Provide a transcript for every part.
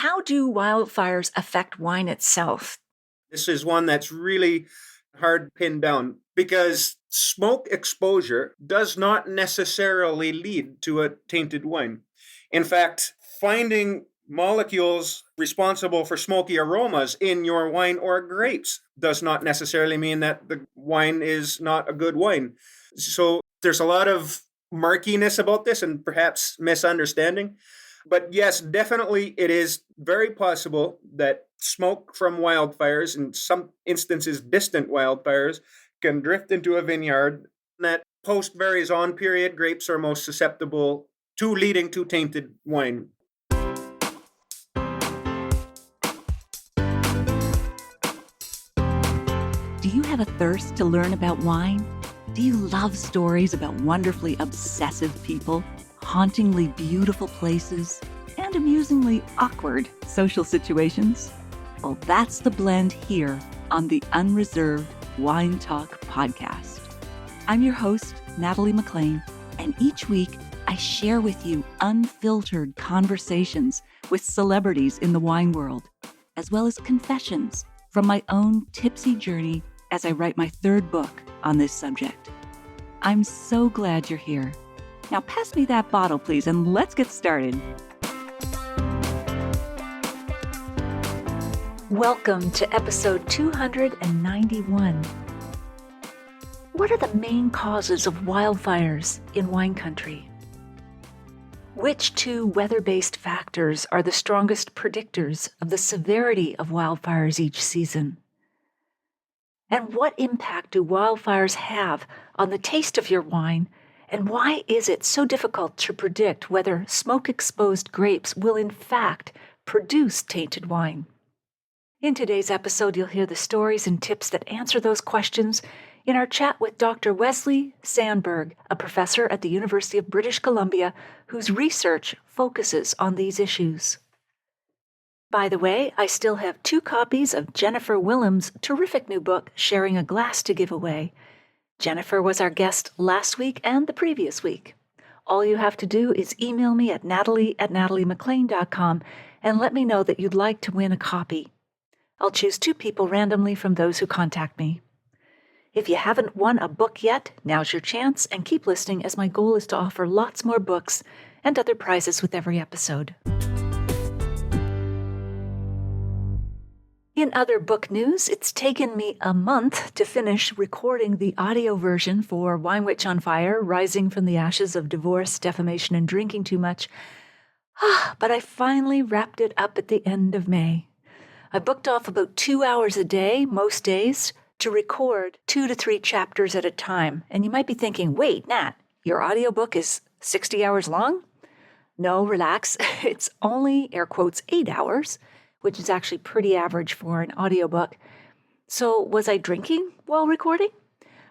How do wildfires affect wine itself? This is one that's really hard pinned down because smoke exposure does not necessarily lead to a tainted wine. In fact, finding molecules responsible for smoky aromas in your wine or grapes does not necessarily mean that the wine is not a good wine. So there's a lot of murkiness about this and perhaps misunderstanding. But yes, definitely it is very possible that smoke from wildfires, in some instances distant wildfires, can drift into a vineyard. That post berries on period grapes are most susceptible to leading to tainted wine. Do you have a thirst to learn about wine? Do you love stories about wonderfully obsessive people, hauntingly beautiful places, and amusingly awkward social situations? Well, that's the blend here on the Unreserved Wine Talk podcast. I'm your host, Natalie McLean, and each week I share with you unfiltered conversations with celebrities in the wine world, as well as confessions from my own tipsy journey as I write my third book on this subject. I'm so glad you're here. Now pass me that bottle, please, and let's get started. Welcome to episode 291. What are the main causes of wildfires in wine country? Which two weather-based factors are the strongest predictors of the severity of wildfires each season? And what impact do wildfires have on the taste of your wine, and why is it so difficult to predict whether smoke-exposed grapes will in fact produce tainted wine? In today's episode, you'll hear the stories and tips that answer those questions in our chat with Dr. Wes Zandberg, a professor at the University of British Columbia whose research focuses on these issues. By the way, I still have 2 copies of Jennifer Willem's terrific new book, Sharing a Glass, to give away. Jennifer was our guest last week and the previous week. All you have to do is email me at natalie@nataliemclean.com and let me know that you'd like to win a copy. I'll choose 2 people randomly from those who contact me. If you haven't won a book yet, now's your chance, and keep listening as my goal is to offer lots more books and other prizes with every episode. In other book news, it's taken me a month to finish recording the audio version for Wine Witch on Fire, Rising from the Ashes of Divorce, Defamation, and Drinking Too Much. But I finally wrapped it up at the end of May. I booked off about 2 hours a day, most days, to record 2 to 3 chapters at a time. And you might be thinking, wait, Nat, your audiobook is 60 hours long? No, relax. It's only, air quotes, 8 hours, which is actually pretty average for an audiobook. So was I drinking while recording?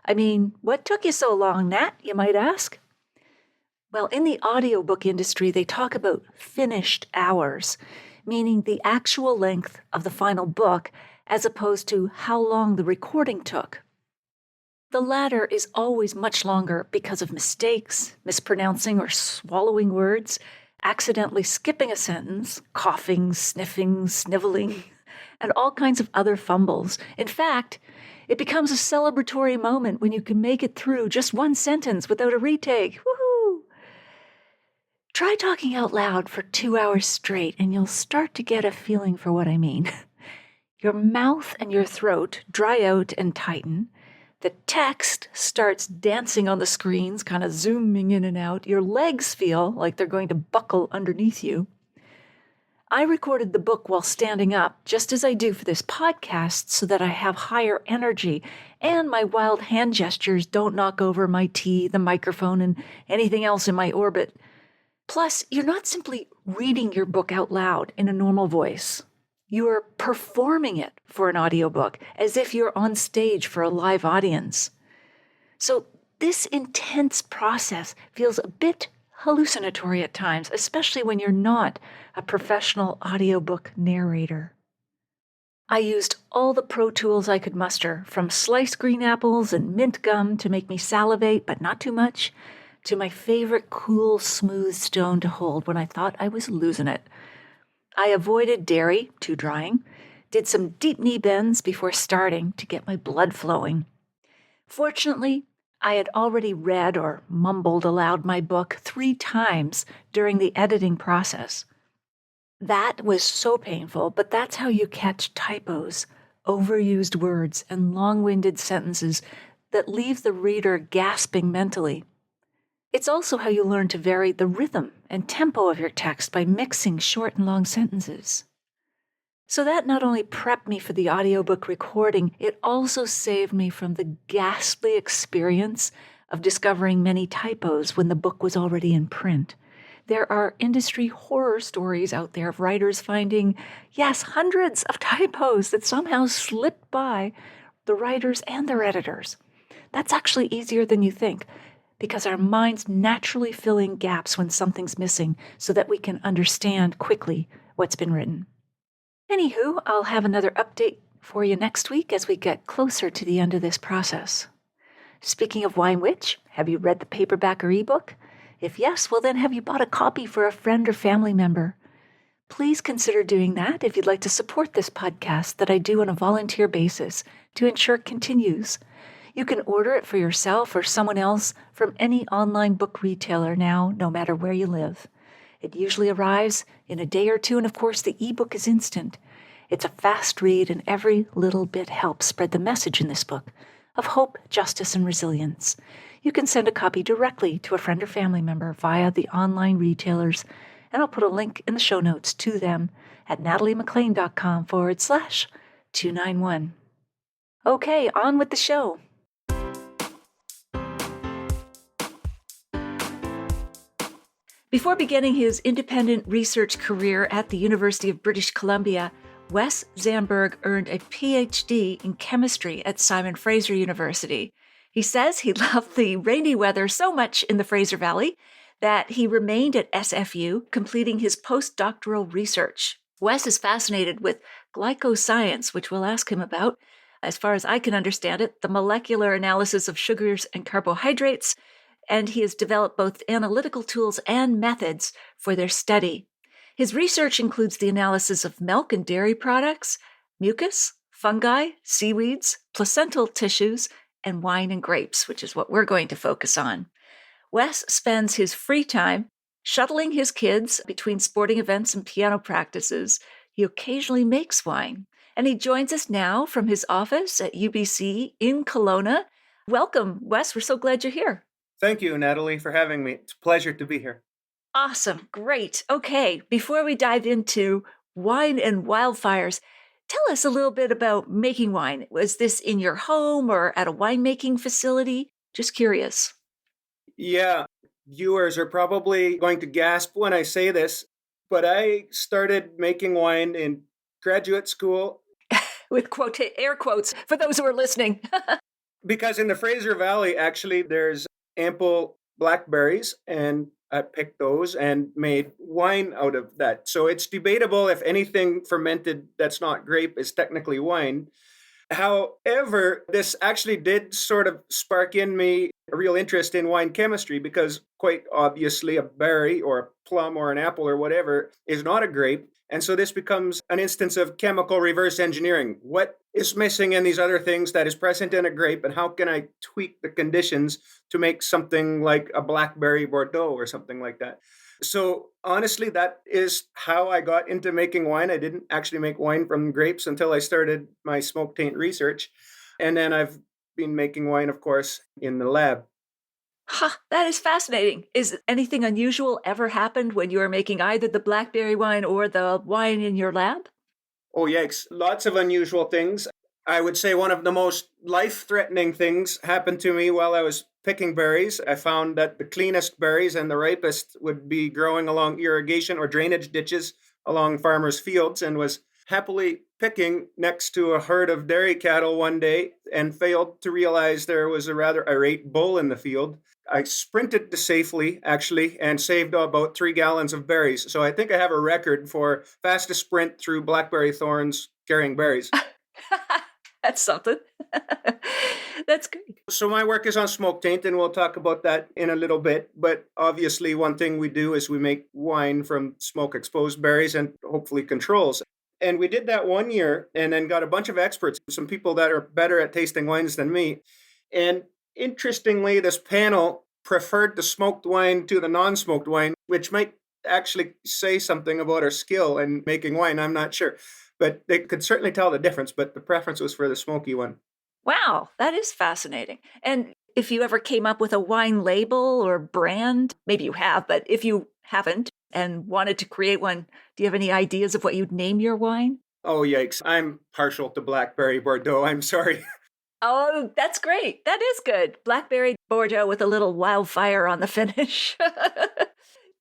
I mean, what took you so long, Nat, you might ask? Well, in the audiobook industry, they talk about finished hours, meaning the actual length of the final book as opposed to how long the recording took. The latter is always much longer because of mistakes, mispronouncing or swallowing words, accidentally skipping a sentence, coughing, sniffing, sniveling, and all kinds of other fumbles. In fact, it becomes a celebratory moment when you can make it through just one sentence without a retake. Woohoo! Try talking out loud for 2 hours straight, and you'll start to get a feeling for what I mean. Your mouth and your throat dry out and tighten. The text starts dancing on the screens, kind of zooming in and out. Your legs feel like they're going to buckle underneath you. I recorded the book while standing up, just as I do for this podcast, so that I have higher energy and my wild hand gestures don't knock over my tea, the microphone, and anything else in my orbit. Plus, you're not simply reading your book out loud in a normal voice. You are performing it for an audiobook as if you're on stage for a live audience. So this intense process feels a bit hallucinatory at times, especially when you're not a professional audiobook narrator. I used all the pro tools I could muster, from sliced green apples and mint gum to make me salivate, but not too much, to my favorite cool, smooth stone to hold when I thought I was losing it. I avoided dairy, too drying, did some deep knee bends before starting to get my blood flowing. Fortunately, I had already read or mumbled aloud my book 3 times during the editing process. That was so painful, but that's how you catch typos, overused words, and long-winded sentences that leave the reader gasping mentally. It's also how you learn to vary the rhythm and tempo of your text by mixing short and long sentences. So that not only prepped me for the audiobook recording, it also saved me from the ghastly experience of discovering many typos when the book was already in print. There are industry horror stories out there of writers finding, yes, hundreds of typos that somehow slipped by the writers and their editors. That's actually easier than you think, because our minds naturally fill in gaps when something's missing so that we can understand quickly what's been written. Anywho, I'll have another update for you next week as we get closer to the end of this process. Speaking of Wine Witch, have you read the paperback or ebook? If yes, well then have you bought a copy for a friend or family member? Please consider doing that if you'd like to support this podcast that I do on a volunteer basis to ensure it continues. You can order it for yourself or someone else from any online book retailer now, no matter where you live. It usually arrives in a day or two, and of course the ebook is instant. It's a fast read, and every little bit helps spread the message in this book of hope, justice, and resilience. You can send a copy directly to a friend or family member via the online retailers, and I'll put a link in the show notes to them at nataliemclean.com/291. Okay, on with the show. Before beginning his independent research career at the University of British Columbia, Wes Zandberg earned a PhD in chemistry at Simon Fraser University. He says he loved the rainy weather so much in the Fraser Valley that he remained at SFU, completing his postdoctoral research. Wes is fascinated with glycoscience, which we'll ask him about. As far as I can understand it, the molecular analysis of sugars and carbohydrates, and he has developed both analytical tools and methods for their study. His research includes the analysis of milk and dairy products, mucus, fungi, seaweeds, placental tissues, and wine and grapes, which is what we're going to focus on. Wes spends his free time shuttling his kids between sporting events and piano practices. He occasionally makes wine, and he joins us now from his office at UBC in Kelowna. Welcome, Wes. We're so glad you're here. Thank you, Natalie, for having me. It's a pleasure to be here. Awesome. Great. Okay. Before we dive into wine and wildfires, tell us a little bit about making wine. Was this in your home or at a winemaking facility? Just curious. Yeah, viewers are probably going to gasp when I say this, but I started making wine in graduate school. With air quotes for those who are listening. Because in the Fraser Valley, actually, there's ample blackberries, and I picked those and made wine out of that. So it's debatable if anything fermented that's not grape is technically wine. However, this actually did sort of spark in me a real interest in wine chemistry because quite obviously a berry or a plum or an apple or whatever is not a grape. And so this becomes an instance of chemical reverse engineering. What is missing in these other things that is present in a grape, and how can I tweak the conditions to make something like a blackberry Bordeaux or something like that? So honestly, that is how I got into making wine. I didn't actually make wine from grapes until I started my smoke taint research. And then I've been making wine, of course, in the lab. That is fascinating. Is anything unusual ever happened when you were making either the blackberry wine or the wine in your lab? Oh, yikes. Lots of unusual things. I would say one of the most life-threatening things happened to me while I was picking berries. I found that the cleanest berries and the ripest would be growing along irrigation or drainage ditches along farmers' fields, and was happily picking next to a herd of dairy cattle one day and failed to realize there was a rather irate bull in the field. I sprinted to safely, actually, and saved about 3 gallons of berries. So I think I have a record for fastest sprint through blackberry thorns carrying berries. That's something. That's great. So my work is on smoke taint, and we'll talk about that in a little bit. But obviously, one thing we do is we make wine from smoke exposed berries and hopefully controls. And we did that 1 year and then got a bunch of experts, some people that are better at tasting wines than me. And interestingly, this panel preferred the smoked wine to the non-smoked wine, which might actually say something about our skill in making wine. I'm not sure. But they could certainly tell the difference, but the preference was for the smoky one. Wow, that is fascinating. And if you ever came up with a wine label or brand, maybe you have, but if you haven't and wanted to create one, do you have any ideas of what you'd name your wine? Oh, yikes. I'm partial to blackberry Bordeaux. I'm sorry. Oh, that's great. That is good. Blackberry Bordeaux with a little wildfire on the finish.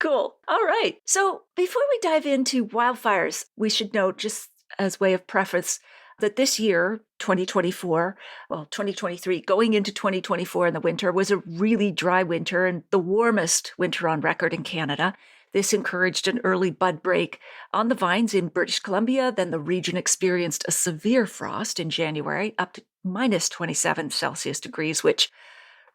Cool. All right. So before we dive into wildfires, we should note, just as way of preface, that this year, 2024, well, 2023, going into 2024 in the winter was a really dry winter and the warmest winter on record in Canada. This encouraged an early bud break on the vines in British Columbia. Then the region experienced a severe frost in January, up to minus 27 Celsius degrees, which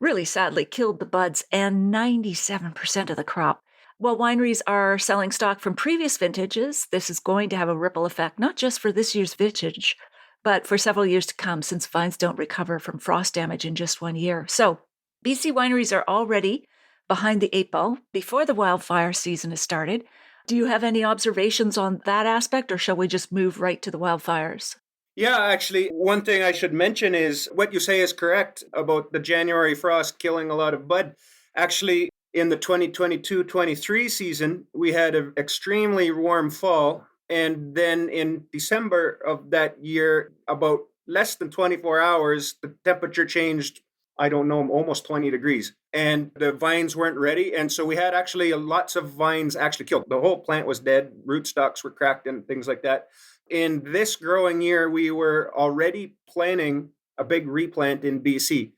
really sadly killed the buds and 97% of the crop. While wineries are selling stock from previous vintages, this is going to have a ripple effect, not just for this year's vintage, but for several years to come, since vines don't recover from frost damage in just 1 year. So BC wineries are already behind the eight ball before the wildfire season has started. Do you have any observations on that aspect, or shall we just move right to the wildfires? Yeah, actually, one thing I should mention is what you say is correct about the January frost killing a lot of bud. Actually, in the 2022-23 season, we had an extremely warm fall. And then in December of that year, about less than 24 hours, the temperature changed, I don't know, almost 20 degrees. And the vines weren't ready. And so we had actually lots of vines actually killed. The whole plant was dead. Rootstocks were cracked and things like that. In this growing year, we were already planning a big replant in BC.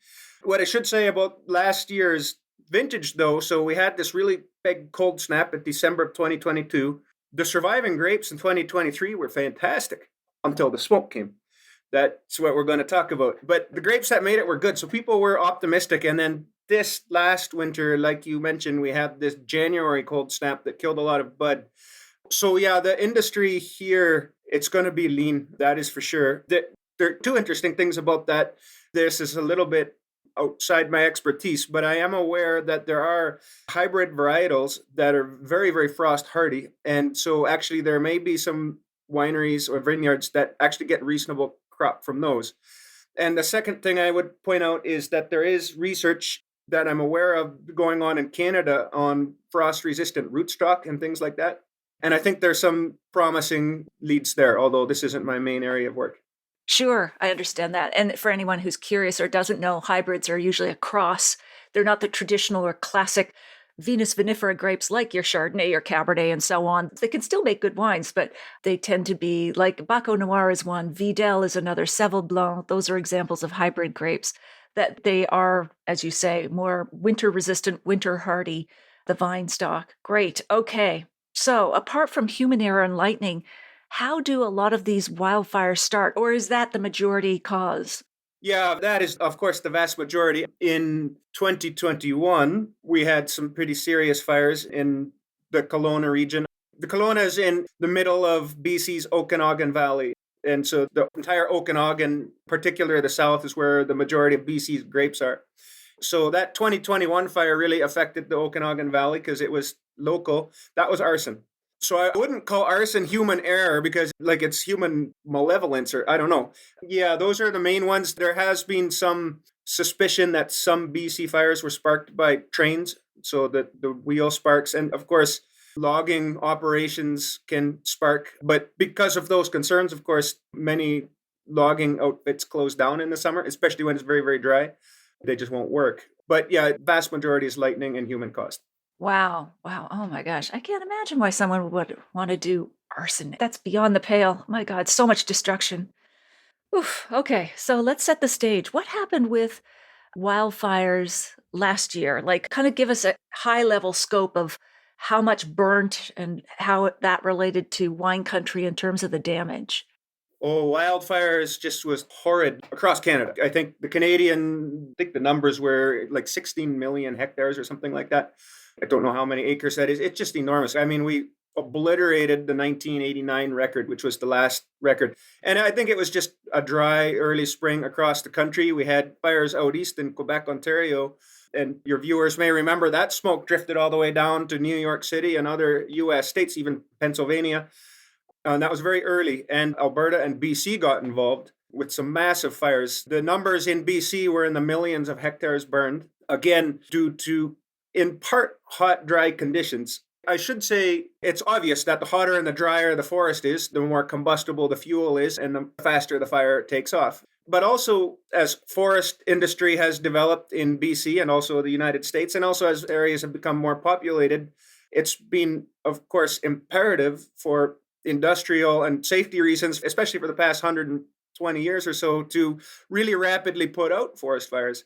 What I should say about last year's vintage, though, so we had this really big cold snap in December of 2022. The surviving grapes in 2023 were fantastic until the smoke came. That's what we're going to talk about. But the grapes that made it were good. So people were optimistic. And then this last winter, like you mentioned, we had this January cold snap that killed a lot of bud. So yeah, the industry here, it's going to be lean. That is for sure. There are two interesting things about that. This is a little bit outside my expertise, but I am aware that there are hybrid varietals that are very, very frost hardy. And so actually there may be some wineries or vineyards that actually get reasonable crop from those. And the second thing I would point out is that there is research that I'm aware of going on in Canada on frost resistant rootstock and things like that. And I think there's some promising leads there, although this isn't my main area of work. Sure, I understand that. And for anyone who's curious or doesn't know, hybrids are usually a cross. They're not the traditional or classic Venus vinifera grapes like your Chardonnay or Cabernet and so on. They can still make good wines, but they tend to be like Baco Noir is one, Vidal is another, Seville Blanc. Those are examples of hybrid grapes that they are, as you say, more winter resistant, winter hardy, the vine stock. Great. Okay. So apart from human error and lightning, how do a lot of these wildfires start, or is that the majority cause? Yeah, that is, of course, the vast majority. In 2021, we had some pretty serious fires in the Kelowna region. The Kelowna is in the middle of BC's Okanagan Valley. And so the entire Okanagan, particularly the south, is where the majority of BC's grapes are. So that 2021 fire really affected the Okanagan Valley because it was local. That was arson. So I wouldn't call arson human error because it's human malevolence or I don't know. Yeah, those are the main ones. There has been some suspicion that some BC fires were sparked by trains. So that the wheel sparks. And of course, logging operations can spark. But because of those concerns, of course, many logging outfits close down in the summer, especially when it's very, very dry. They just won't work. But yeah, vast majority is lightning and human caused. Wow. Wow. Oh my gosh. I can't imagine why someone would want to do arson. That's beyond the pale. My God, so much destruction. Oof. Okay. So let's set the stage. What happened with wildfires last year? Like, kind of give us a high level scope of how much burnt and how that related to wine country in terms of the damage. Oh, wildfires just was horrid across Canada. I think the numbers were like 16 million hectares or something like that. I don't know how many acres that is. It's just enormous. I mean, we obliterated the 1989 record, which was the last record. And I think it was just a dry early spring across the country. We had fires out east in Quebec, Ontario. And your viewers may remember that smoke drifted all the way down to New York City and other US states, even Pennsylvania. And that was very early. And Alberta and BC got involved with some massive fires. The numbers in BC were in the millions of hectares burned, again, due to, in part, hot, dry conditions. I should say it's obvious that the hotter and the drier the forest is, the more combustible the fuel is, and the faster the fire takes off. But also, as forest industry has developed in BC and also the United States, and also as areas have become more populated, it's been, of course, imperative for industrial and safety reasons, especially for the past 120 years or so, to really rapidly put out forest fires.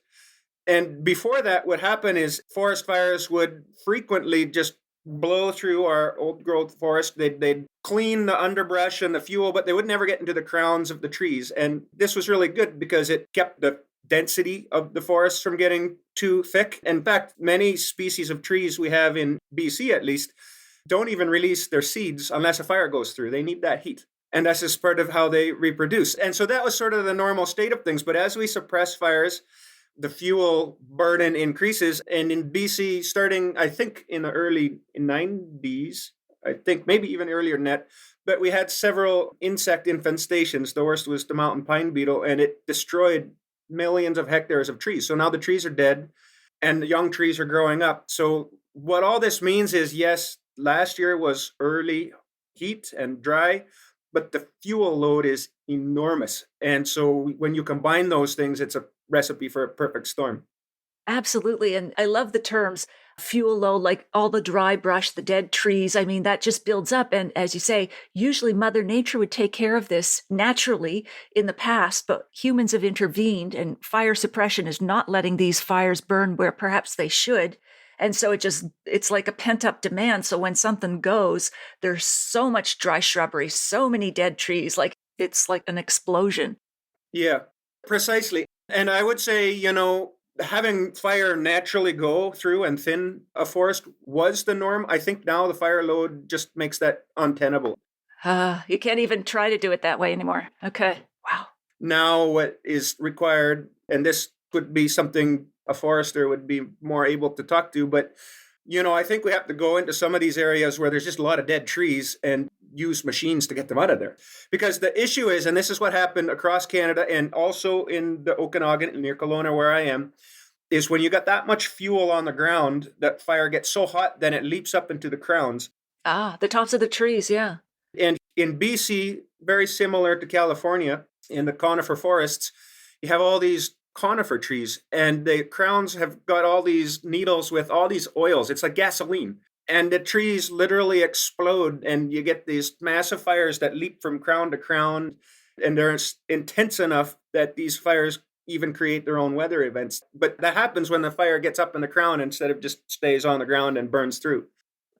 And before that, what happened is forest fires would frequently just blow through our old growth forest. They'd clean the underbrush and the fuel, but they would never get into the crowns of the trees. And this was really good because it kept the density of the forests from getting too thick. In fact, many species of trees we have in BC, at least, don't even release their seeds unless a fire goes through. They need that heat. And that's just part of how they reproduce. And so that was sort of the normal state of things. But as we suppress fires, the fuel burden increases. And in BC, starting, I think, in the early 90s, I think maybe even earlier than that, but we had several insect infestations. The worst was the mountain pine beetle, and it destroyed millions of hectares of trees. So now the trees are dead and the young trees are growing up. So what all this means is, yes, last year was early heat and dry, but the fuel load is enormous. And so when you combine those things, it's a recipe for a perfect storm. Absolutely. And I love the terms fuel low, like all the dry brush, the dead trees. I mean, that just builds up. And as you say, usually Mother Nature would take care of this naturally in the past, but humans have intervened, and fire suppression is not letting these fires burn where perhaps they should. And so it's like a pent up demand. So when something goes, there's so much dry shrubbery, so many dead trees, like it's like an explosion. Yeah, precisely. And I would say, having fire naturally go through and thin a forest was the norm. I think now the fire load just makes that untenable. You can't even try to do it that way anymore. Okay. Wow. Now, what is required, and this could be something a forester would be more able to talk to, but I think we have to go into some of these areas where there's just a lot of dead trees and use machines to get them out of there. Because the issue is, and this is what happened across Canada and also in the Okanagan near Kelowna where I am, is when you got that much fuel on the ground, that fire gets so hot, then it leaps up into the crowns. The tops of the trees, yeah. And in BC, very similar to California, in the conifer forests, you have all these conifer trees, and the crowns have got all these needles with all these oils. It's like gasoline. And the trees literally explode, and you get these massive fires that leap from crown to crown. And they're intense enough that these fires even create their own weather events. But that happens when the fire gets up in the crown instead of just stays on the ground and burns through.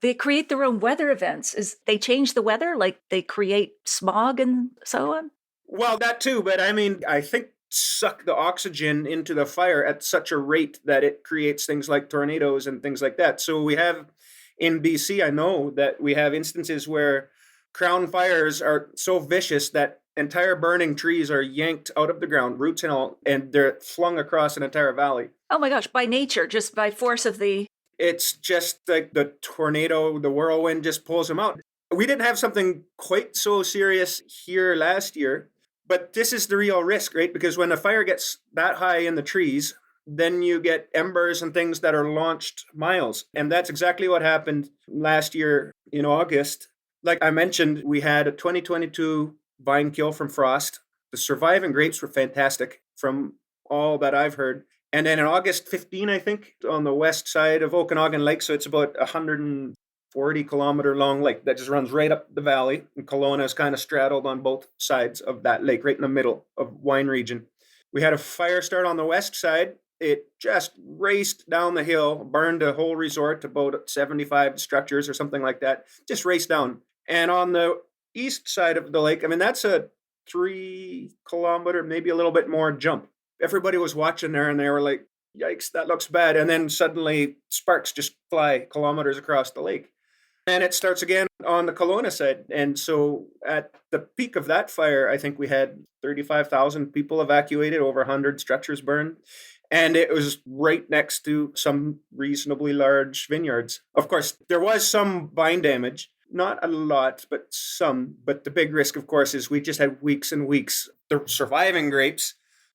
They create their own weather events. They change the weather, like they create smog and so on? Well, that too, but I mean, I think suck the oxygen into the fire at such a rate that it creates things like tornadoes and things like that. So we have in BC, I know that we have instances where crown fires are so vicious that entire burning trees are yanked out of the ground, roots and all, and they're flung across an entire valley. Oh my gosh, by nature, just by force of the... It's just like the tornado, the whirlwind just pulls them out. We didn't have something quite so serious here last year, but this is the real risk, right? Because when the fire gets that high in the trees, then you get embers and things that are launched miles. And that's exactly what happened last year in August. Like I mentioned, we had a 2022 vine kill from frost. The surviving grapes were fantastic from all that I've heard. And then in August 15, I think, on the west side of Okanagan Lake, so it's about 140-kilometer long lake that just runs right up the valley. And Kelowna is kind of straddled on both sides of that lake, right in the middle of wine region. We had a fire start on the west side. It just raced down the hill, burned a whole resort, about 75 structures or something like that. Just raced down. And on the east side of the lake, I mean, that's a 3 kilometer, maybe a little bit more jump. Everybody was watching there and they were like, yikes, that looks bad. And then suddenly sparks just fly kilometers across the lake. And it starts again on the Kelowna side. And so at the peak of that fire, I think we had 35,000 people evacuated, over 100 structures burned. And it was right next to some reasonably large vineyards. Of course, there was some vine damage, not a lot, but some. But the big risk, of course, is we just had weeks and weeks. The surviving grapes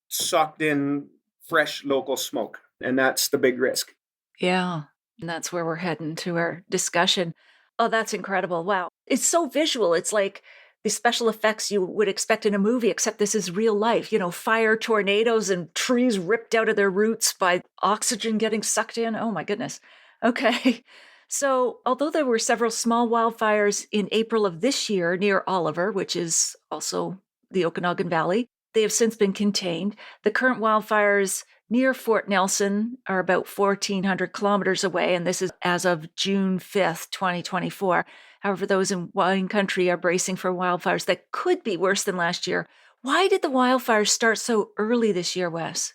sucked in fresh local smoke. And that's the big risk. Yeah. And that's where we're heading to our discussion. Oh, that's incredible. Wow. It's so visual. It's like the special effects you would expect in a movie, except this is real life. Fire, tornadoes, and trees ripped out of their roots by oxygen getting sucked in. Oh, my goodness. Okay. So, although there were several small wildfires in April of this year near Oliver, which is also the Okanagan Valley, they have since been contained. The current wildfires near Fort Nelson are about 1,400 kilometers away, and this is as of June 5th, 2024. However, those in wine country are bracing for wildfires that could be worse than last year. Why did the wildfires start so early this year, Wes?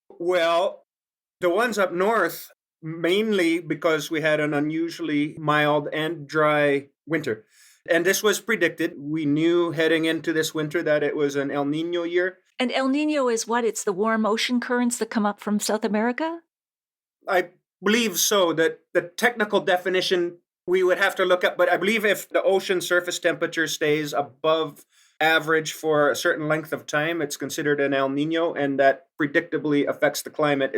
Well, the ones up north, mainly because we had an unusually mild and dry winter. And this was predicted. We knew heading into this winter that it was an El Nino year. And El Nino is what? It's the warm ocean currents that come up from South America? I believe so. That the technical definition we would have to look up, but I believe if the ocean surface temperature stays above average for a certain length of time, it's considered an El Nino, and that predictably affects the climate,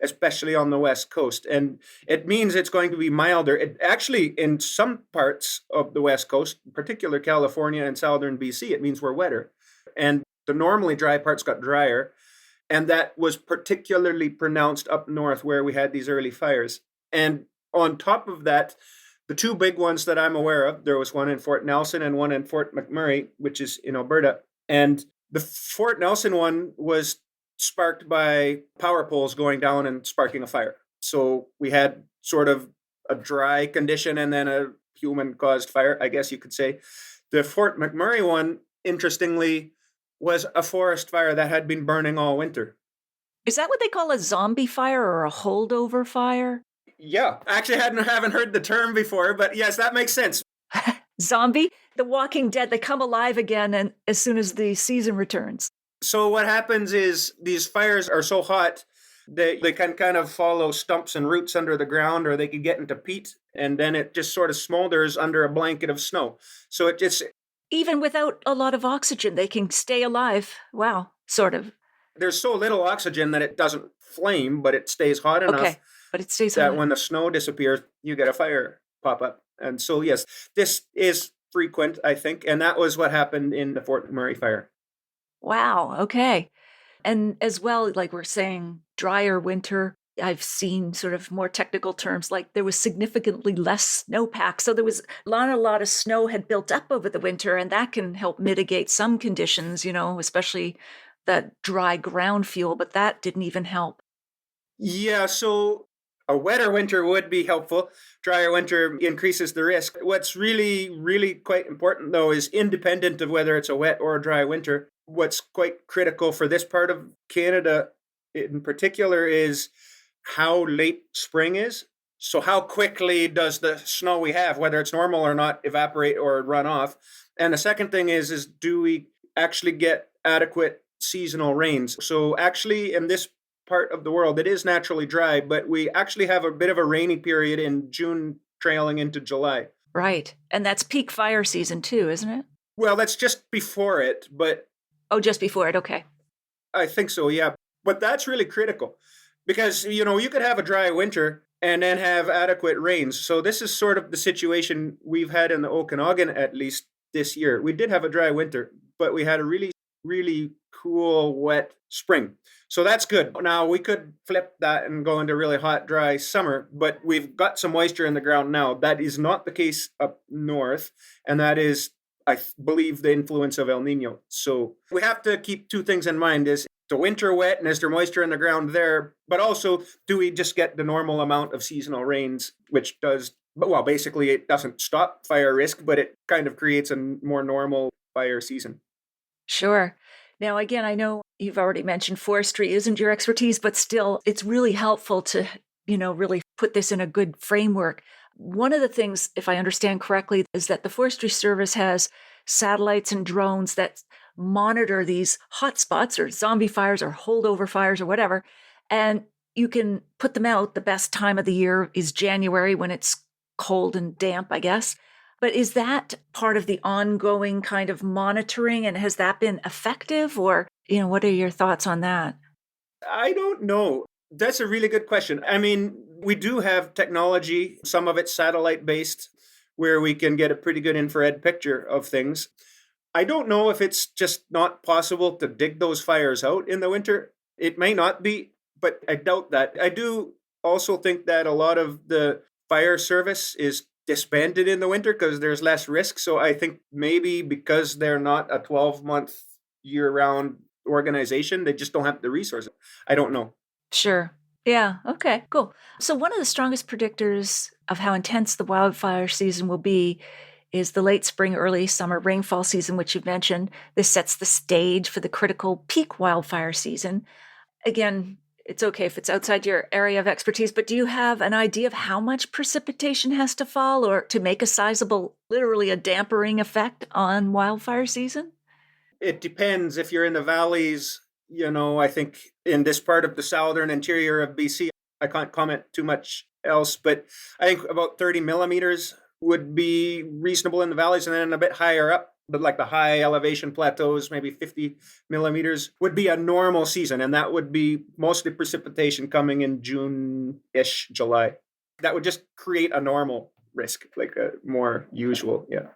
especially on the West Coast. And it means it's going to be milder. It actually, in some parts of the West Coast, in particular California and southern BC, it means we're wetter. And the normally dry parts got drier. And that was particularly pronounced up north where we had these early fires. And on top of that, the two big ones that I'm aware of, there was one in Fort Nelson and one in Fort McMurray, which is in Alberta. And the Fort Nelson one was sparked by power poles going down and sparking a fire. So we had sort of a dry condition and then a human-caused fire, I guess you could say. The Fort McMurray one, interestingly, was a forest fire that had been burning all winter. Is that what they call a zombie fire or a holdover fire? Yeah, actually haven't heard the term before, but yes, that makes sense. Zombie? The Walking Dead, they come alive again and as soon as the season returns. So what happens is these fires are so hot that they can kind of follow stumps and roots under the ground, or they can get into peat, and then it just sort of smolders under a blanket of snow. So it just... Even without a lot of oxygen, they can stay alive. Wow, sort of. There's so little oxygen that it doesn't flame, but it stays hot enough but it stays that hot. when the snow disappears, you get a fire pop up. And so, yes, this is frequent, I think, and that was what happened in the Fort McMurray fire. Wow, okay. And as well, like we're saying, drier winter. I've seen sort of more technical terms like there was significantly less snowpack. So there was a lot of snow had built up over the winter, and that can help mitigate some conditions, especially that dry ground fuel, but that didn't even help. Yeah, so a wetter winter would be helpful. Drier winter increases the risk. What's really, really quite important, though, is independent of whether it's a wet or a dry winter, what's quite critical for this part of Canada in particular is how late spring is. So how quickly does the snow we have, whether it's normal or not, evaporate or run off? And the second thing is do we actually get adequate seasonal rains? So actually in this part of the world, it is naturally dry, but we actually have a bit of a rainy period in June trailing into July. Right. And that's peak fire season too, isn't it? Well, that's just before it, but... Oh, just before it. Okay. I think so, yeah. But that's really critical because, you could have a dry winter and then have adequate rains. So this is sort of the situation we've had in the Okanagan, at least this year. We did have a dry winter, but we had a really, really cool, wet spring. So that's good. Now, we could flip that and go into really hot, dry summer, but we've got some moisture in the ground now. That is not the case up north, and that is, I believe, the influence of El Nino. So we have to keep two things in mind: is the winter wet and is there moisture in the ground there? But also, do we just get the normal amount of seasonal rains, which does, well, basically it doesn't stop fire risk, but it kind of creates a more normal fire season. Sure. Now, again, I know you've already mentioned forestry isn't your expertise, but still, it's really helpful to, really put this in a good framework. One of the things, if I understand correctly, is that the Forestry Service has satellites and drones that monitor these hotspots or zombie fires or holdover fires or whatever. And you can put them out. The best time of the year is January when it's cold and damp, I guess. But is that part of the ongoing kind of monitoring, and has that been effective, or, what are your thoughts on that? I don't know. That's a really good question. I mean, we do have technology, some of it's satellite based, where we can get a pretty good infrared picture of things. I don't know if it's just not possible to dig those fires out in the winter. It may not be, but I doubt that. I do also think that a lot of the fire service is disbanded in the winter because there's less risk. So I think maybe because they're not a 12-month year round organization, they just don't have the resources. I don't know. Sure. Yeah. Okay, cool. So, one of the strongest predictors of how intense the wildfire season will be is the late spring, early summer rainfall season, which you've mentioned. This sets the stage for the critical peak wildfire season. Again, it's okay if it's outside your area of expertise, but do you have an idea of how much precipitation has to fall or to make a sizable, literally a dampering effect on wildfire season? It depends if you're in the valleys. I think in this part of the southern interior of BC, I can't comment too much else, but I think about 30 millimeters would be reasonable in the valleys, and then a bit higher up, but like the high elevation plateaus, maybe 50 millimeters would be a normal season, and that would be mostly precipitation coming in June-ish, July. That would just create a normal risk, like a more usual, yeah.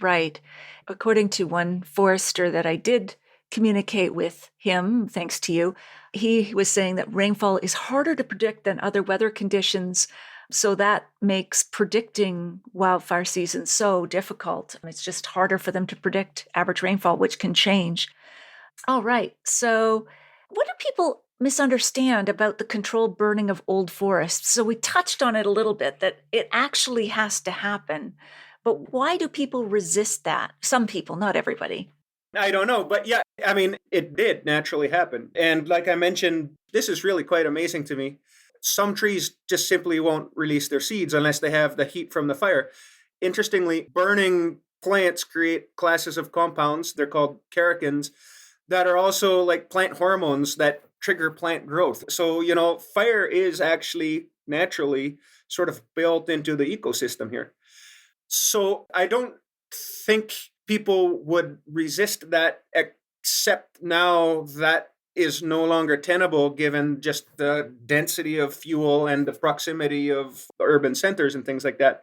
Right. According to one forester that I did communicate with him, thanks to you, he was saying that rainfall is harder to predict than other weather conditions. So that makes predicting wildfire season so difficult. It's just harder for them to predict average rainfall, which can change. All right. So, what do people misunderstand about the controlled burning of old forests? So, we touched on it a little bit that it actually has to happen. But why do people resist that? Some people, not everybody. I don't know, but yeah, I mean, it did naturally happen. And like I mentioned, this is really quite amazing to me. Some trees just simply won't release their seeds unless they have the heat from the fire. Interestingly, burning plants create classes of compounds, they're called carotenoids, that are also like plant hormones that trigger plant growth. So, fire is actually naturally sort of built into the ecosystem here. So I don't think people would resist that, except now that is no longer tenable given just the density of fuel and the proximity of urban centers and things like that.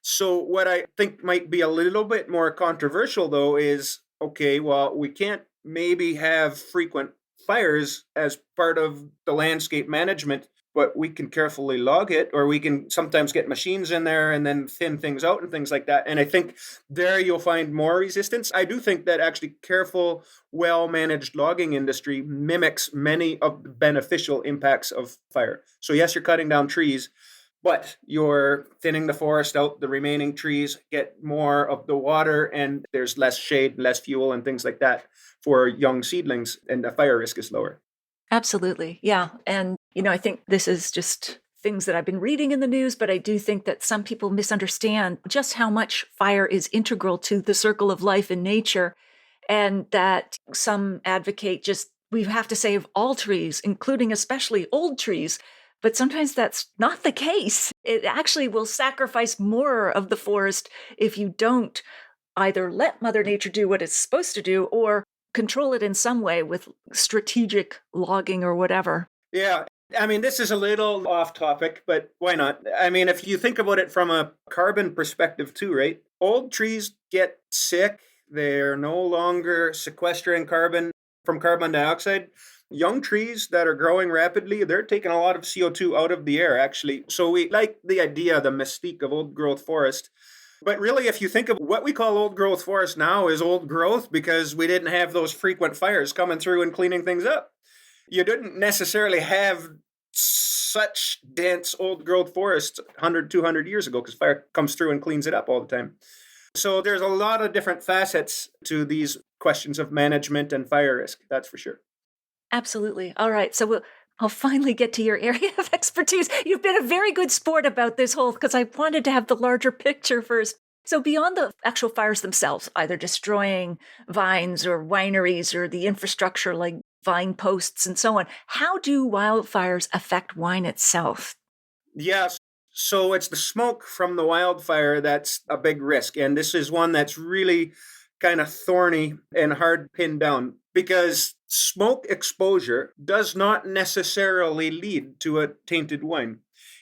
So what I think might be a little bit more controversial though is, okay, well, we can't maybe have frequent fires as part of the landscape management, but we can carefully log it, or we can sometimes get machines in there and then thin things out and things like that. And I think there you'll find more resistance. I do think that actually careful, well managed logging industry mimics many of the beneficial impacts of fire. So yes, you're cutting down trees, but you're thinning the forest out, the remaining trees get more of the water, and there's less shade, less fuel, and things like that for young seedlings, and the fire risk is lower. Absolutely. Yeah. And, I think this is just things that I've been reading in the news, but I do think that some people misunderstand just how much fire is integral to the circle of life in nature, and that some advocate just we have to save all trees, including especially old trees. But sometimes that's not the case. It actually will sacrifice more of the forest if you don't either let Mother Nature do what it's supposed to do or control it in some way with strategic logging or whatever. Yeah. I mean, this is a little off topic, but why not? I mean, if you think about it from a carbon perspective, too, right? Old trees get sick. They're no longer sequestering carbon from carbon dioxide. Young trees that are growing rapidly, they're taking a lot of CO2 out of the air, actually. So we like the idea, the mystique of old growth forest. But really, if you think of what we call old growth forest now is old growth because we didn't have those frequent fires coming through and cleaning things up. You didn't necessarily have such dense old growth forests 100, 200 years ago because fire comes through and cleans it up all the time. So there's a lot of different facets to these questions of management and fire risk, that's for sure. Absolutely. All right. So I'll finally get to your area of expertise. You've been a very good sport about this whole, because I wanted to have the larger picture first. So beyond the actual fires themselves, either destroying vines or wineries or the infrastructure like vine posts and so on, how do wildfires affect wine itself? Yes. So it's the smoke from the wildfire that's a big risk. And this is one that's really kind of thorny and hard to pin down because smoke exposure does not necessarily lead to a tainted wine.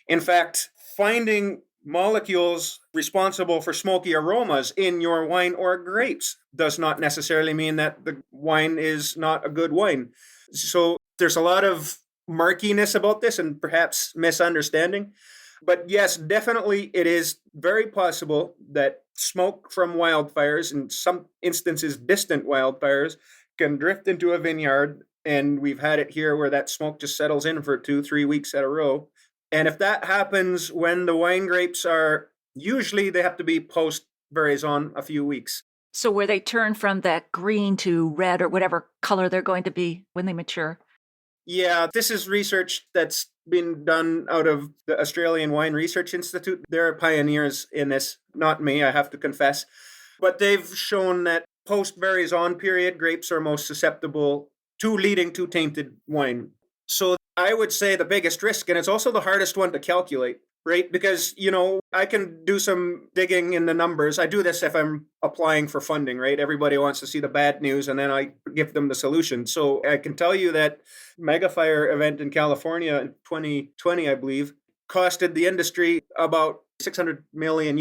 In fact, finding molecules responsible for smoky aromas in your wine or grapes does not necessarily mean that the wine is not a good wine. So there's a lot of murkiness about this and perhaps misunderstanding. But yes, definitely it is very possible that smoke from wildfires, in some instances distant wildfires, can drift into a vineyard. And we've had it here where that smoke just settles in for 2-3 weeks at a row. And if that happens when the wine grapes are, usually they have to be post veraison a few weeks. So where they turn from that green to red or whatever color they're going to be when they mature. Yeah, this is research that's been done out of the Australian Wine Research Institute. They're pioneers in this, not me, I have to confess. But they've shown that post veraison period, grapes are most susceptible to leading to tainted wine. So I would say the biggest risk, and it's also the hardest one to calculate, right? Because, I can do some digging in the numbers. I do this if I'm applying for funding, right? Everybody wants to see the bad news and then I give them the solution. So I can tell you that mega fire event in California in 2020, I believe, costed the industry about $600 million.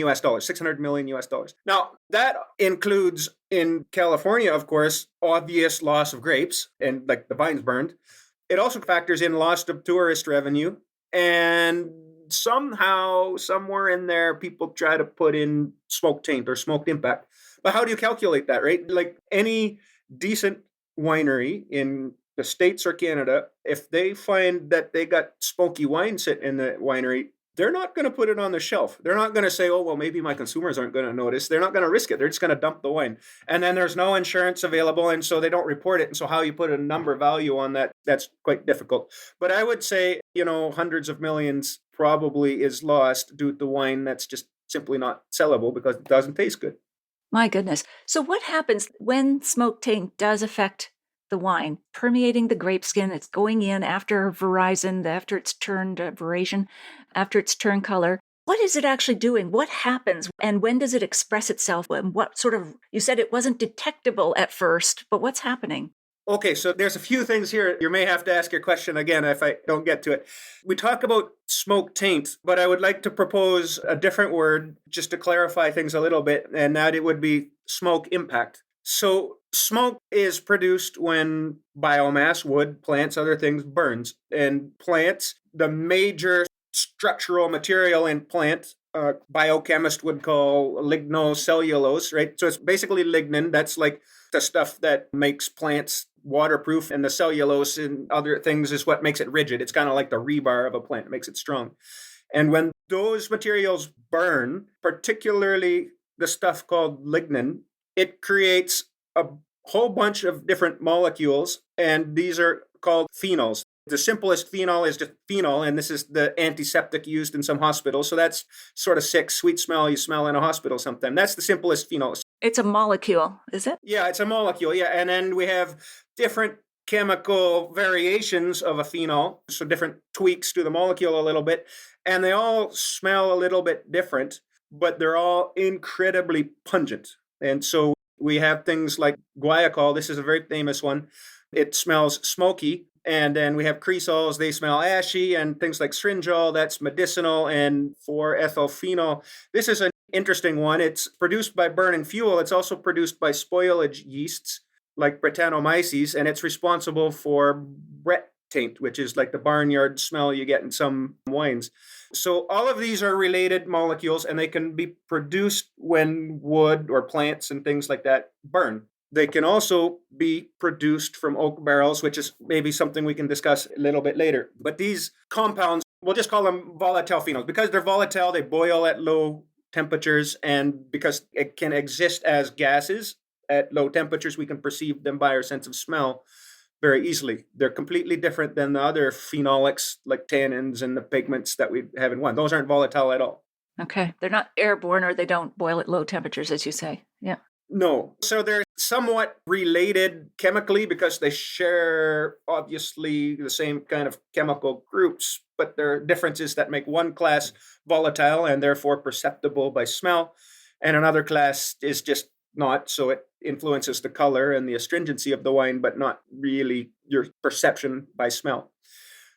Now, that includes in California, of course, obvious loss of grapes and like the vines burned. It also factors in loss of tourist revenue, and somehow, somewhere in there, people try to put in smoke taint or smoked impact. But how do you calculate that, right? Like any decent winery in the States or Canada, if they find that they got smoky wine sit in the winery, they're not going to put it on the shelf. They're not going to say, oh, well, maybe my consumers aren't going to notice. They're not going to risk it. They're just going to dump the wine. And then there's no insurance available, and so they don't report it. And so how you put a number value on that, that's quite difficult. But I would say, hundreds of millions probably is lost due to wine that's just simply not sellable because it doesn't taste good. My goodness. So what happens when smoke taint does affect the wine, permeating the grape skin? It's going in after veraison, after it's turned veraison, after it's turned color. What is it actually doing? What happens? And when does it express itself? And what sort of, you said it wasn't detectable at first, but what's happening? Okay, so there's a few things here. You may have to ask your question again if I don't get to it. We talk about smoke taint, but I would like to propose a different word just to clarify things a little bit, and that it would be smoke impact. So smoke is produced when biomass, wood, plants, other things burns. And plants, the major structural material in plant, a biochemist would call lignocellulose, right? So it's basically lignin. That's like the stuff that makes plants waterproof, and the cellulose and other things is what makes it rigid. It's kind of like the rebar of a plant. It makes it strong. And when those materials burn, particularly the stuff called lignin, it creates a whole bunch of different molecules, and these are called phenols. The simplest phenol is just phenol, and this is the antiseptic used in some hospitals. So that's sort of sick, sweet smell you smell in a hospital sometime. That's the simplest phenol. It's a molecule, is it? Yeah, it's a molecule, yeah. And then we have different chemical variations of a phenol, so different tweaks to the molecule a little bit, and they all smell a little bit different, but they're all incredibly pungent. And so we have things like guaiacol. This is a very famous one. It smells smoky. And then we have cresols, they smell ashy, and things like syringol, that's medicinal, and 4-ethylphenol. This is an interesting one. It's produced by burning fuel. It's also produced by spoilage yeasts like Brettanomyces, and it's responsible for Brett taint, which is like the barnyard smell you get in some wines. So all of these are related molecules, and they can be produced when wood or plants and things like that burn. They can also be produced from oak barrels, which is maybe something we can discuss a little bit later. But these compounds, we'll just call them volatile phenols. Because they're volatile, they boil at low temperatures, and because it can exist as gases at low temperatures, we can perceive them by our sense of smell very easily. They're completely different than the other phenolics like tannins and the pigments that we have in wine. Those aren't volatile at all. Okay. They're not airborne or they don't boil at low temperatures, as you say. Yeah. No. So they're somewhat related chemically because they share obviously the same kind of chemical groups, but there are differences that make one class volatile and therefore perceptible by smell, and another class is just not. So it influences the color and the astringency of the wine, but not really your perception by smell.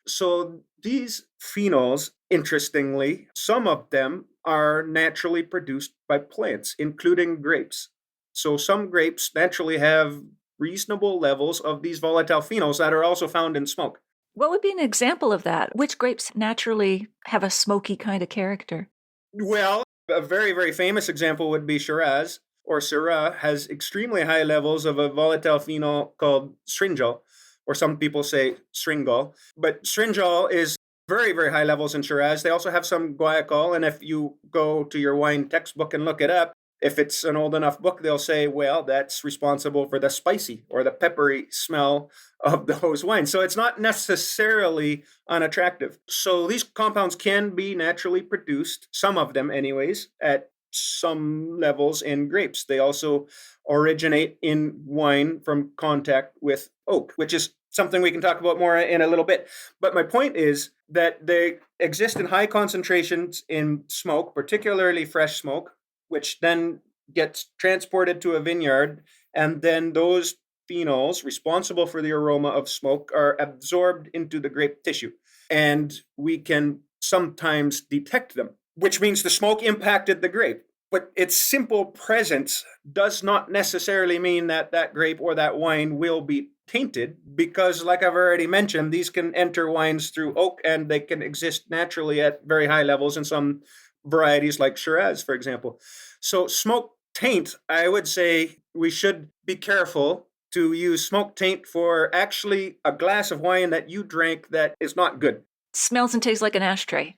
So these phenols, interestingly, some of them are naturally produced by plants, including grapes. So some grapes naturally have reasonable levels of these volatile phenols that are also found in smoke. What would be an example of that? Which grapes naturally have a smoky kind of character? Well, a very, very famous example would be Shiraz, or Syrah has extremely high levels of a volatile phenol called stringol, or some people say stringol. But stringol is very, very high levels in Shiraz. They also have some guaiacol, and if you go to your wine textbook and look it up, if it's an old enough book, they'll say, well, that's responsible for the spicy or the peppery smell of those wines. So it's not necessarily unattractive. So these compounds can be naturally produced, some of them anyways, at some levels in grapes. They also originate in wine from contact with oak, which is something we can talk about more in a little bit. But my point is that they exist in high concentrations in smoke, particularly fresh smoke, which then gets transported to a vineyard, and then those phenols responsible for the aroma of smoke are absorbed into the grape tissue. And we can sometimes detect them, which means the smoke impacted the grape. But its simple presence does not necessarily mean that that grape or that wine will be tainted, because, like I've already mentioned, these can enter wines through oak and they can exist naturally at very high levels in some varieties like Shiraz, for example. So smoke taint, I would say we should be careful to use smoke taint for actually a glass of wine that you drank that is not good. Smells and tastes like an ashtray,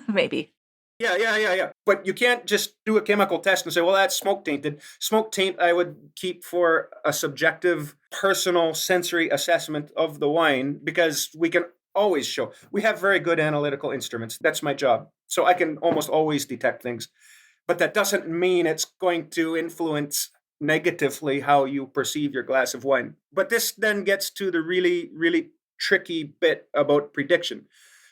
maybe. Yeah. But you can't just do a chemical test and say, well, that's smoke tainted. Smoke taint, I would keep for a subjective, personal sensory assessment of the wine, because we can always show. We have very good analytical instruments. That's my job. So I can almost always detect things. But that doesn't mean it's going to influence negatively how you perceive your glass of wine. But this then gets to the really, really tricky bit about prediction.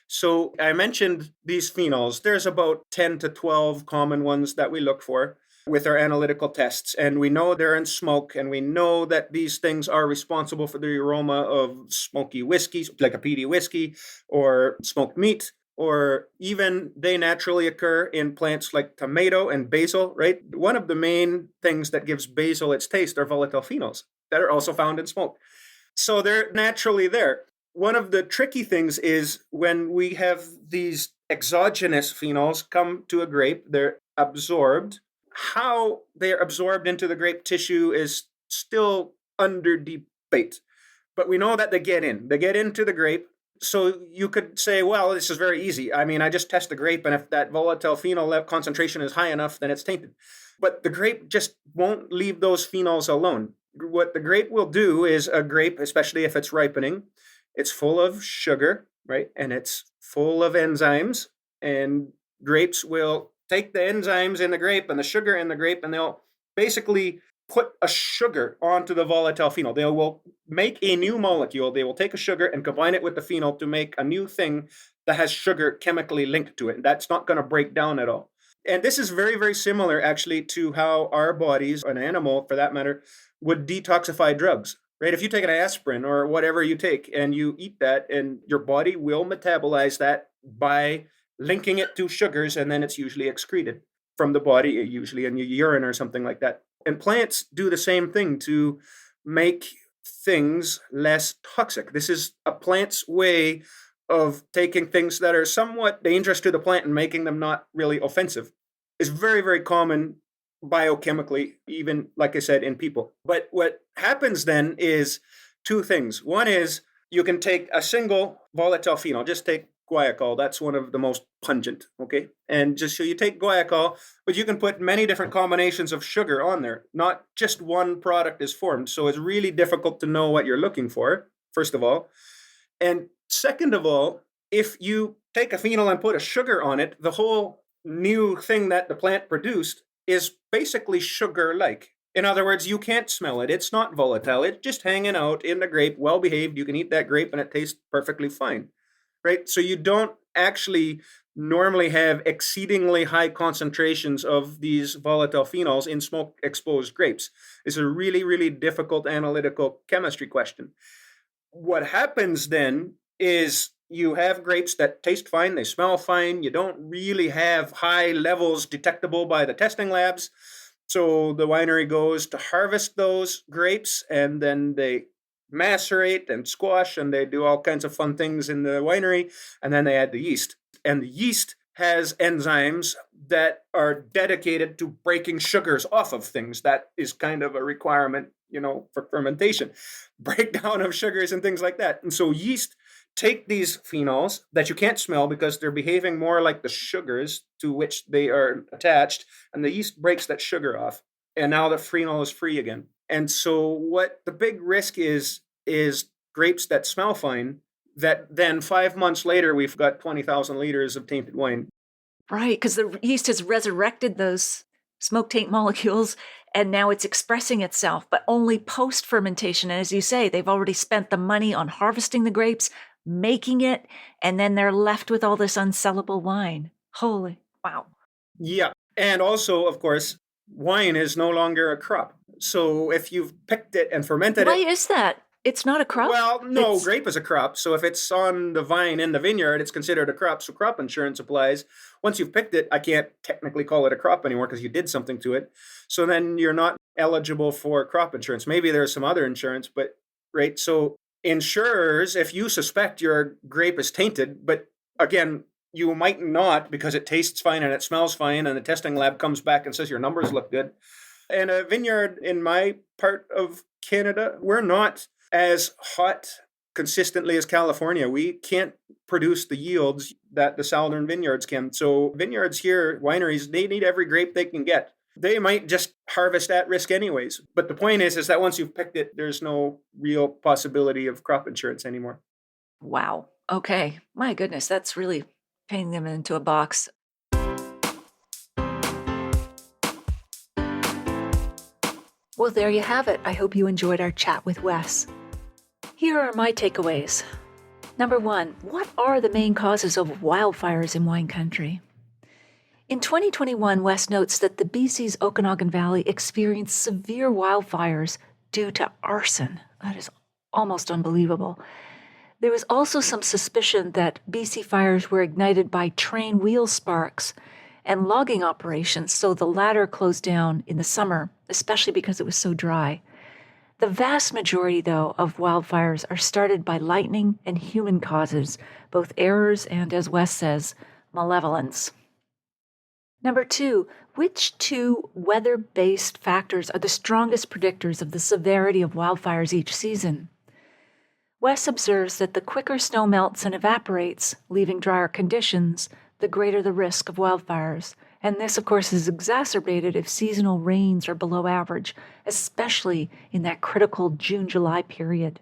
So I mentioned these phenols. There's about 10 to 12 common ones that we look for with our analytical tests. And we know they're in smoke, and we know that these things are responsible for the aroma of smoky whiskeys, like a peaty whiskey, or smoked meat, or even they naturally occur in plants like tomato and basil, right? One of the main things that gives basil its taste are volatile phenols that are also found in smoke. So they're naturally there. One of the tricky things is when we have these exogenous phenols come to a grape, they're absorbed. How they're absorbed into the grape tissue is still under debate. But we know that they get in. They get into the grape. So you could say, well, this is very easy. I mean, I just test the grape, and if that volatile phenol concentration is high enough, then it's tainted. But the grape just won't leave those phenols alone. What the grape will do is, a grape, especially if it's ripening, it's full of sugar, right? And it's full of enzymes. And grapes will take the enzymes in the grape and the sugar in the grape, and they'll basically put a sugar onto the volatile phenol. They will make a new molecule. They will take a sugar and combine it with the phenol to make a new thing that has sugar chemically linked to it. That's not going to break down at all. And this is very, very similar actually to how our bodies, an animal for that matter, would detoxify drugs. Right? If you take an aspirin or whatever you take and you eat that, and your body will metabolize that by linking it to sugars, and then it's usually excreted from the body, usually in your urine or something like that. And plants do the same thing to make things less toxic. This is a plant's way of taking things that are somewhat dangerous to the plant and making them not really offensive. It's very, very common biochemically, even like I said, in people. But what happens then is two things. One is you can take a single volatile phenol, just take guaiacol. That's one of the most pungent, okay? And just so you take guaiacol, but you can put many different combinations of sugar on there. Not just one product is formed. So it's really difficult to know what you're looking for, first of all. And second of all, if you take a phenol and put a sugar on it, the whole new thing that the plant produced is basically sugar-like. In other words, you can't smell it. It's not volatile. It's just hanging out in the grape, well behaved. You can eat that grape and it tastes perfectly fine, right? So you don't actually normally have exceedingly high concentrations of these volatile phenols in smoke exposed grapes. It's a really, really difficult analytical chemistry question. What happens then is you have grapes that taste fine, they smell fine, you don't really have high levels detectable by the testing labs. So the winery goes to harvest those grapes and then they macerate and squash and they do all kinds of fun things in the winery, and then they add the yeast. And the yeast has enzymes that are dedicated to breaking sugars off of things. That is kind of a requirement, for fermentation, breakdown of sugars and things like that. And so yeast take these phenols that you can't smell because they're behaving more like the sugars to which they are attached, and the yeast breaks that sugar off. And now the phenol is free again. And so what the big risk is grapes that smell fine, that then 5 months later, we've got 20,000 liters of tainted wine. Right, because the yeast has resurrected those smoke taint molecules, and now it's expressing itself, but only post-fermentation. And as you say, they've already spent the money on harvesting the grapes, making it, and then they're left with all this unsellable wine. Holy, wow. Yeah, and also, of course, wine is no longer a crop. So if you've picked it and fermented Why it... is that? It's not a crop? Well, no, grape is a crop. So if it's on the vine in the vineyard, it's considered a crop. So crop insurance applies. Once you've picked it, I can't technically call it a crop anymore because you did something to it. So then you're not eligible for crop insurance. Maybe there's some other insurance, but right. So insurers, if you suspect your grape is tainted, but again, you might not because it tastes fine and it smells fine and the testing lab comes back and says your numbers look good. And a vineyard in my part of Canada, we're not as hot consistently as California. We can't produce the yields that the southern vineyards can. So vineyards here, wineries, they need every grape they can get. They might just harvest at risk anyways. But the point is that once you've picked it, there's no real possibility of crop insurance anymore. Wow. Okay. My goodness, that's really painting them into a box. Well, there you have it. I hope you enjoyed our chat with Wes. Here are my takeaways. Number 1, what are the main causes of wildfires in wine country? In 2021, Wes notes that the BC's Okanagan Valley experienced severe wildfires due to arson. That is almost unbelievable. There was also some suspicion that BC fires were ignited by train wheel sparks and logging operations, so the latter closed down in the summer, especially because it was so dry. The vast majority, though, of wildfires are started by lightning and human causes, both errors and, as Wes says, malevolence. Number 2, which 2 weather-based factors are the strongest predictors of the severity of wildfires each season? Wes observes that the quicker snow melts and evaporates, leaving drier conditions, the greater the risk of wildfires. And this, of course, is exacerbated if seasonal rains are below average, especially in that critical June-July period.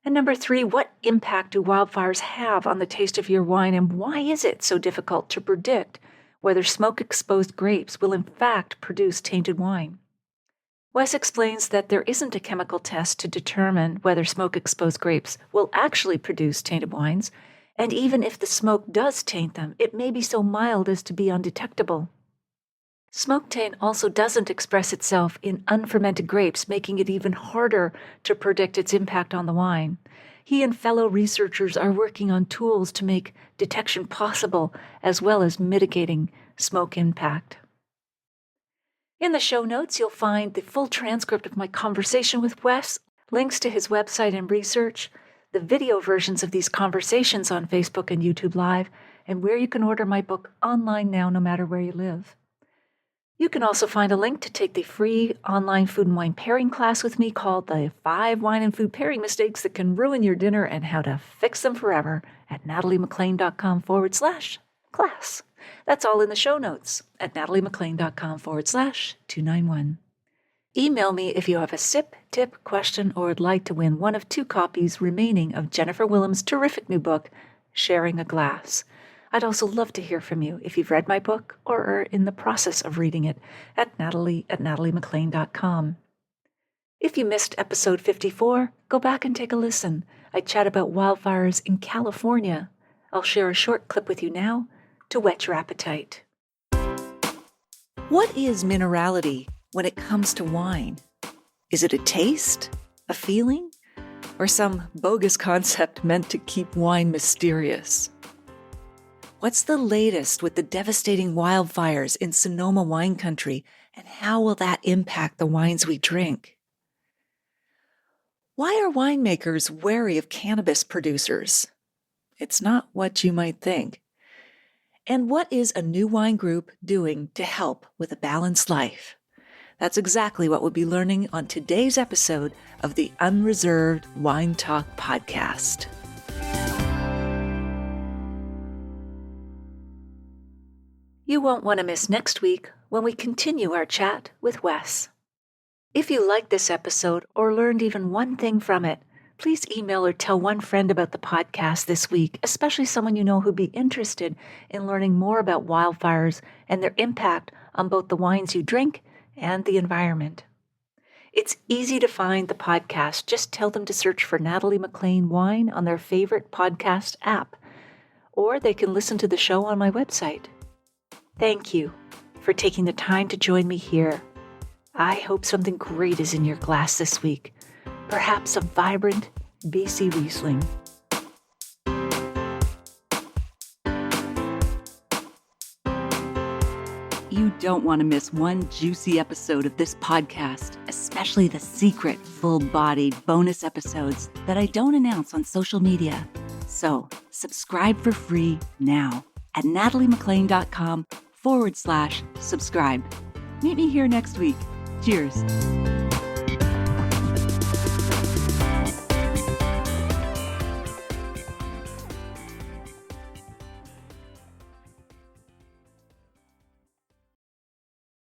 And number 3, what impact do wildfires have on the taste of your wine, and why is it so difficult to predict whether smoke-exposed grapes will in fact produce tainted wine? Wes explains that there isn't a chemical test to determine whether smoke-exposed grapes will actually produce tainted wines, and even if the smoke does taint them, it may be so mild as to be undetectable. Smoke taint also doesn't express itself in unfermented grapes, making it even harder to predict its impact on the wine. He and fellow researchers are working on tools to make detection possible, as well as mitigating smoke impact. In the show notes, you'll find the full transcript of my conversation with Wes, links to his website and research, the video versions of these conversations on Facebook and YouTube Live, and where you can order my book online now no matter where you live. You can also find a link to take the free online food and wine pairing class with me called the 5 Wine and Food Pairing Mistakes That Can Ruin Your Dinner and How to Fix Them Forever at nataliemclean.com/class. That's all in the show notes at nataliemclean.com/291. Email me if you have a sip, tip, question, or would like to win one of 2 copies remaining of Jennifer Willem's terrific new book, Sharing a Glass. I'd also love to hear from you if you've read my book or are in the process of reading it at natalie@nataliemclean.com. If you missed episode 54, go back and take a listen. I chat about wildfires in California. I'll share a short clip with you now to whet your appetite. What is minerality when it comes to wine? Is it a taste, a feeling, or some bogus concept meant to keep wine mysterious? What's the latest with the devastating wildfires in Sonoma wine country, and how will that impact the wines we drink? Why are winemakers wary of cannabis producers? It's not what you might think. And what is a new wine group doing to help with a balanced life? That's exactly what we'll be learning on today's episode of the Unreserved Wine Talk podcast. You won't want to miss next week when we continue our chat with Wes. If you liked this episode or learned even one thing from it, please email or tell one friend about the podcast this week, especially someone you know who'd be interested in learning more about wildfires and their impact on both the wines you drink and the environment. It's easy to find the podcast. Just tell them to search for Natalie McLean Wine on their favorite podcast app, or they can listen to the show on my website. Thank you for taking the time to join me here. I hope something great is in your glass this week. Perhaps a vibrant BC Riesling. You don't want to miss one juicy episode of this podcast, especially the secret, full-bodied bonus episodes that I don't announce on social media. So subscribe for free now at nataliemclean.com/subscribe. Meet me here next week. Cheers.